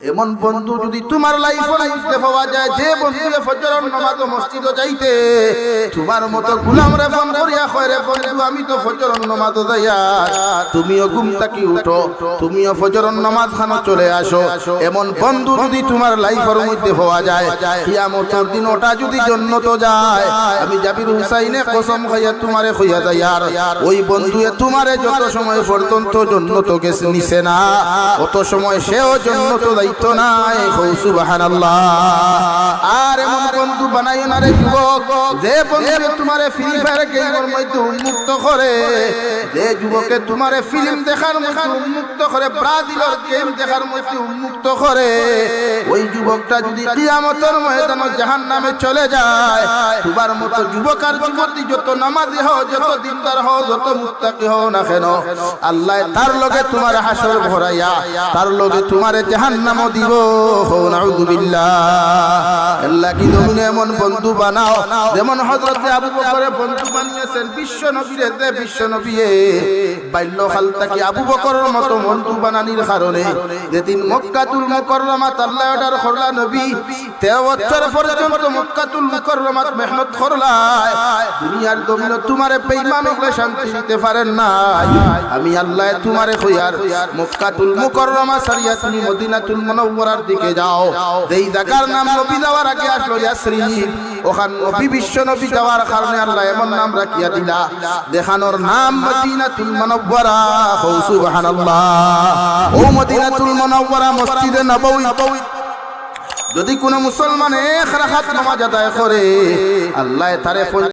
এমন বন্ধু যদি তোমার লাইফে পাওয়া যায়, যে বন্ধু ফজরের নামাজ মসজিদে যাইতে তোমার মতো গোলামরে ফোন করিয়া কয়, রে বন্ধু আমি তো ফজরের নামাজ যাইয়া, তুমিও ঘুম থেকে উঠো, তুমিও ফজরের নামাজ খানো চলে আসো। এমন বন্ধু যদি তোমার লাইফের মধ্যে পাওয়া যায়, কিয়ামতের দিন ওটা যদি জান্নাত যায়, আমি জাবির হুসাইনে কসম খাইয়া তোমারে কইয়া যাই, আর ওই বন্ধুয়ে তোমারে যত সময় পর্যন্ত জান্নাত গেছে নিছে না, অত সময় সেও জান্নাত যাইতো না। সুবহানাল্লাহ। আর এমন বন্ধু বানাইও না রে যুবক, যে বন্ধু তোমারে ফ্রি ফায়ার গেমের মধ্যে উন্মুক্ত করে, যে যুবকে তোমারে ফিল্ম দেখার মধ্যে উন্মুক্ত করে, ব্রাজিলের গেম দেখার মধ্যে উন্মুক্ত করে, ওই যুবকটা যদি কিয়ামতের ময়দানে জাহান্নামে চলে যায়, তোমার মতো যুবক আর যুবতী যত নামাজি হও, যত দিনদার হও, যত মুত্তাকি হও না কেন, আল্লাহ তার লগে তোমার হাসর ভরাইয়া তার লগে তোমারে জাহান্নামও দিব। নাউযু বিল্লাহ। আল্লাহ কি তুমি এমন বন্ধু বানাও যেমন হযরত আবু বকরের বন্ধু বানিয়েছেন বিশ্ব নবীরে, যে বিশ্ব নবীয়ে বাল্যকাল থেকে আবু বকরের মতো বন্ধু বানানির কারণে যেদিন মক্কাতুল মুকাররমাত আল্লাহ অর্ডার করলা, নবী 13 বছর পর্যন্ত মক্কাতুল মুকাররমাত মেহনত করলাই, দুনিয়ার জমিনে তোমারে বেঈমান হলে শান্তি দিতে পারেন না। আমি আল্লাহ তোমারে কইয়ার মক্কাতুল মুকাররমা সারিয়া তুমি মদিনাতুল মুনাওয়ারার দিকে যাও, যেই জায়গার নাম নবী যাওয়ার আগে আসলো ইয়াসরিব, ওখান নবী বিশ্ব নবী যাওয়ার কারণে আল্লাহ এমন নাম রাখিয়া দিলা, দেখানোর নাম মদিনাতুল মুনাওয়ারা। সুবহানাল্লাহ। ও মদিনাতুল মুনাওয়ারা মসজিদে নববী যদি কোন মুসলমান এক রাকাত নামাজ আদায় করে, আল্লাহ তারে